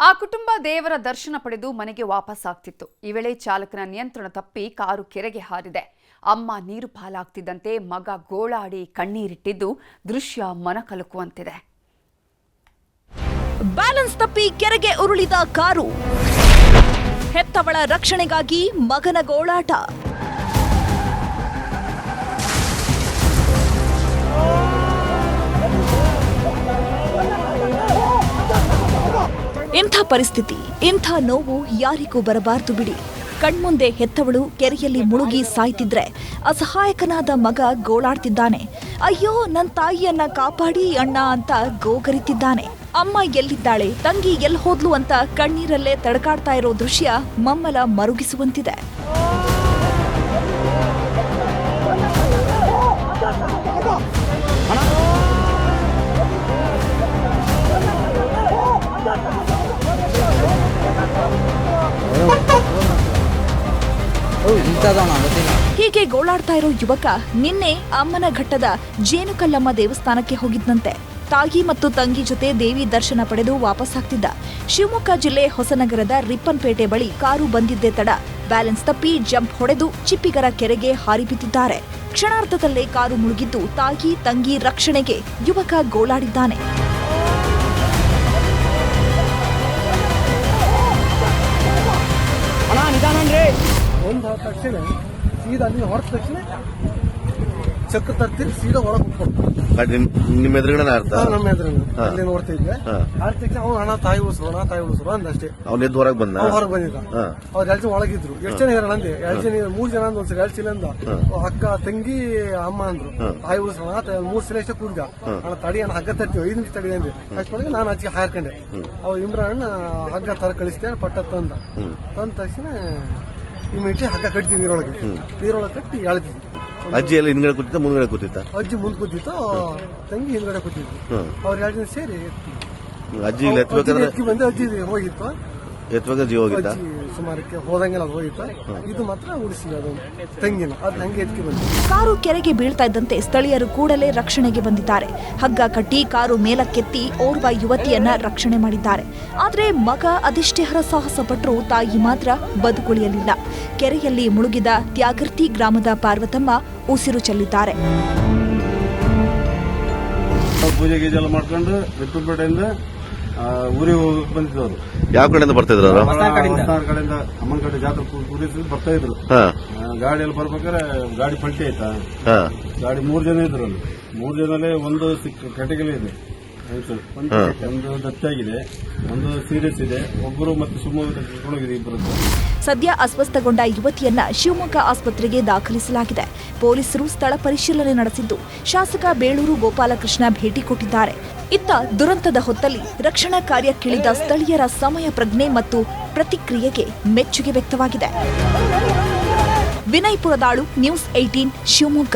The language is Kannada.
ಆ ಕುಟುಂಬ ದೇವರ ದರ್ಶನ ಪಡೆದು ಮನೆಗೆ ವಾಪಸ್ ಆಗ್ತಿತ್ತು. ಈ ವೇಳೆ ಚಾಲಕನ ನಿಯಂತ್ರಣ ತಪ್ಪಿ ಕಾರು ಕೆರೆಗೆ ಹಾರಿದೆ. ಅಮ್ಮ ನೀರು ಪಾಲಾಗ್ತಿದ್ದಂತೆ ಮಗ ಗೋಳಾಡಿ ಕಣ್ಣೀರಿಟ್ಟಿದ್ದು ದೃಶ್ಯ ಮನಕಲಕುವಂತಿದೆ. ಬ್ಯಾಲೆನ್ಸ್ ತಪ್ಪಿ ಕೆರೆಗೆ ಉರುಳಿದ ಕಾರು, ಹೆತ್ತವಳ ರಕ್ಷಣೆಗಾಗಿ ಮಗನ ಗೋಳಾಟ. ಇಂಥ ಪರಿಸ್ಥಿತಿ, ಇಂಥ ನೋವು ಯಾರಿಗೂ ಬರಬಾರದು ಬಿಡಿ. ಕಣ್ಮುಂದೆ ಹೆತ್ತವಳು ಕೆರೆಯಲ್ಲಿ ಮುಳುಗಿ ಸಾಯ್ತಿದ್ರೆ ಅಸಹಾಯಕನಾದ ಮಗ ಗೋಳಾಡ್ತಿದ್ದಾನೆ. ಅಯ್ಯೋ, ನನ್ನ ತಾಯಿಯನ್ನ ಕಾಪಾಡಿ ಅಣ್ಣ ಅಂತ ಗೋಗರಿತಿದ್ದಾನೆ. ಅಮ್ಮ ಎಲ್ಲಿದ್ದಾಳೆ, ತಂಗಿ ಎಲ್ಲಿ ಹೋದ್ಲು ಅಂತ ಕಣ್ಣೀರಲ್ಲೇ ತಡಕಾಡ್ತಾ ಇರೋ ದೃಶ್ಯ ಮಮ್ಮಲ ಮರುಗಿಸುವಂತಿದೆ. ಹೀಗೆ ಗೋಳಾಡ್ತಾ ಇರೋ ಯುವಕ ನಿನ್ನೆ ಅಮ್ಮನ ಘಟ್ಟದ ಜೇನುಕಲ್ಲಮ್ಮ ದೇವಸ್ಥಾನಕ್ಕೆ ಹೋಗಿದ್ದಂತೆ. ತಾಯಿ ಮತ್ತು ತಂಗಿ ಜೊತೆ ದೇವಿ ದರ್ಶನ ಪಡೆದು ವಾಪಸ್ ಆಗ್ತಿದ್ದ. ಶಿವಮೊಗ್ಗ ಜಿಲ್ಲೆ ಹೊಸನಗರದ ರಿಪ್ಪನ್ಪೇಟೆ ಬಳಿ ಕಾರು ಬಂದಿದ್ದೇ ತಡ ಬ್ಯಾಲೆನ್ಸ್ ತಪ್ಪಿ ಜಂಪ್ ಹೊಡೆದು ಚಿಪ್ಪಿಗರ ಕೆರೆಗೆ ಹಾರಿ ಬಿದ್ದಿದ್ದಾರೆ. ಕ್ಷಣಾರ್ಧದಲ್ಲೇ ಕಾರು ಮುಳುಗಿದ್ದು ತಾಯಿ ತಂಗಿ ರಕ್ಷಣೆಗೆ ಯುವಕ ಗೋಳಾಡಿದ್ದಾನೆ. ಒಂದು ತಕ್ಷಣ ಸೀದಾ ಅಲ್ಲಿ ಹೊರತ ತಕ್ಷಣ ಚಕ್ರ ತರ್ತೀರಿ ಸೀದಾ ಹೊರಗೆ ನಿಮ್ಮ ಎದುರುಗಡೆ ಅರ್ಥ ನಮ್ಮ ಎದುರು ಅಲ್ಲಿ ನೋಡ್ತಾ ಇದ್ದೆ. ಆದ ತಕ್ಷಣ ಅವ್ನು ಹಣ ತಾಯಿ ಉಳಿಸ್ರು ಅಂದಷ್ಟೇ. ಅವ್ನ ಎದ್ದು ಹೊರಗೆ ಬಂದ ಅವ್ರು 2 ಜನ ಒಳಗಿದ್ರು. ಎಷ್ಟು ಜನ ಇರೋಣ ಅಂದೆ, 2 ಜನ 3 ಜನ ಅಂದ್ ಒಂದ್ಸರಿ 2 ಚೀಲ ಅಂದ. ಅಕ್ಕ ತಂಗಿ ಅಮ್ಮ ಅಂದ್ರು ತಾಯಿ ಉಳಿಸ್ರೋಣ. 3 ಸಲ ಎಷ್ಟೇ ಕೂರ್ಗ ಅಣ್ಣ ತಡಿ ಅಣ್ಣ ಹಗ್ಗ ತರ್ತೀವಿ 5 ನಿಮಿಷ ತಡಿ ಅಂದೆ. ಅಷ್ಟೊಳಗೆ ನಾನು ಆಚೆಗೆ ಹಾರ್ಕೊಂಡೆ. ಅವ್ ಇಮ್ರಾನ್ ಹಗ್ಗ ತರ ಕಳಿಸ್ತೇನೆ ಪಟ್ಟ ತಂದ ತಕ್ಷಣ ಇಮಿಡಿಯೇಟ್ಲಿ ಹಗ್ಗ ಕಟ್ತೀವಿ ನೀರೊಳಗೆ ಕಟ್ಟಿ ಎಳ್ತೀವಿ. ಅಜ್ಜಿ ಎಲ್ಲ ಹಿಂದ್ಗಡೆ ಕೂತಿತ್ತ ಮುಂದ್ಗಡೆ ಕೂತಿತ್ತ? ಅಜ್ಜಿ ಮುಂದ್ ಕೂತಿತ್ತು, ತಂಗಿ ಹಿಂದ್ಗಡೆ ಕೂತಿತ್ತು. ಅವ್ರು 2 ಜನ ಸೇರಿ ಅಜ್ಜಿ ಎತ್ತಿ ಬಂದೆ. ಅಜ್ಜಿ ಹೋಗಿತ್ತು, ಎತ್ತುವಾಗ ಜೀವ ಹೋಗಿತ್ತ. ಸುಮಾರಕ್ಕೆ ಹೋದಂಗೆಲ್ಲ ಅದು ಹೋಗಿತ್ತು. ಇದು ಮಾತ್ರ ಉಳಿಸಿ ಅದು ತಂಗಿನ ಅದು ಹಂಗೆ ಎತ್ತಿ ಬಂದ. ಕಾರು ಕೆರೆಗೆ ಬೀಳ್ತಾ ಇದ್ದಂತೆ ಸ್ಥಳೀಯರು ಕೂಡಲೇ ರಕ್ಷಣೆಗೆ ಬಂದಿದ್ದಾರೆ. ಹಗ್ಗ ಕಟ್ಟಿ ಕಾರು ಮೇಲಕ್ಕೆತ್ತಿ ಓರ್ವ ಯುವತಿಯನ್ನ ರಕ್ಷಣೆ ಮಾಡಿದ್ದಾರೆ. ಆದ್ರೆ ಮಗ ಅದೆಷ್ಟೇ ಹರಸಾಹಸ ಪಟ್ಟರೂ ತಾಯಿ ಮಾತ್ರ ಬದುಕುಳಿಯಲಿಲ್ಲ. ಕೆರೆಯಲ್ಲಿ ಮುಳುಗಿದ ತ್ಯಾಗರ್ತಿ ಗ್ರಾಮದ ಪಾರ್ವತಮ್ಮ ಉಸಿರು ಚೆಲ್ಲಿದ್ದಾರೆ. ಪೂಜೆ ಗೀಜೆಲ್ಲ ಮಾಡ್ಕೊಂಡು ರಿಪ್ಪನ್ಪೇಟೆಯಿಂದ ಊರಿಗೆ ಹೋಗಕ್ಕೆ ಬಂದಿದ್ದವರು. ಯಾವ ಕಡೆಯಿಂದ ಬರ್ತಿದ್ರು? ಕಡೆಯಿಂದ ಅಮ್ಮನ ಕಡೆ ಜಾತ್ರೆ ಕೂರಿಸಿ ಬರ್ತಾ ಇದ್ರು. ಗಾಡಿಯಲ್ಲಿ ಬರ್ಬೇಕಾದ್ರೆ ಗಾಡಿ ಪಲ್ಟಿ ಆಯ್ತಾ, ಗಾಡಿ 3 ಜನ ಇದ್ರು. ಅಲ್ಲಿ 3 ಜನಲ್ಲೇ ಒಂದು ಕ್ಯಾಟಗರಿ ಇದೆ, ಒಂದು ದತ್ತಾಗಿದೆ, ಒಂದು ಸೀರಿಯಸ್ ಇದೆ, ಒಬ್ಬರು ಮತ್ತೆ ಸುಮ್ಮನೆ ಇಬ್ಬರು. ಸದ್ಯ ಅಸ್ವಸ್ಥಗೊಂಡ ಯುವತಿಯನ್ನ ಶಿವಮೊಗ್ಗ ಆಸ್ಪತ್ರೆಗೆ ದಾಖಲಿಸಲಾಗಿದೆ. ಪೊಲೀಸರು ಸ್ಥಳ ಪರಿಶೀಲನೆ ನಡೆಸಿದ್ದು ಶಾಸಕ ಬೇಳೂರು ಗೋಪಾಲಕೃಷ್ಣ ಭೇಟಿ ಕೊಟ್ಟಿದ್ದಾರೆ. ಇತ್ತ ದುರಂತದ ಹೊತ್ತಲ್ಲಿ ರಕ್ಷಣಾ ಕಾರ್ಯಕ್ಕಿಳಿದ ಸ್ಥಳೀಯರ ಸಮಯ ಪ್ರಜ್ಞೆ ಮತ್ತು ಪ್ರತಿಕ್ರಿಯೆಗೆ ಮೆಚ್ಚುಗೆ ವ್ಯಕ್ತವಾಗಿದೆ. ವಿನಯ್ ಪುರದಾಳು, ನ್ಯೂಸ್ 18 ಶಿವಮೊಗ್ಗ.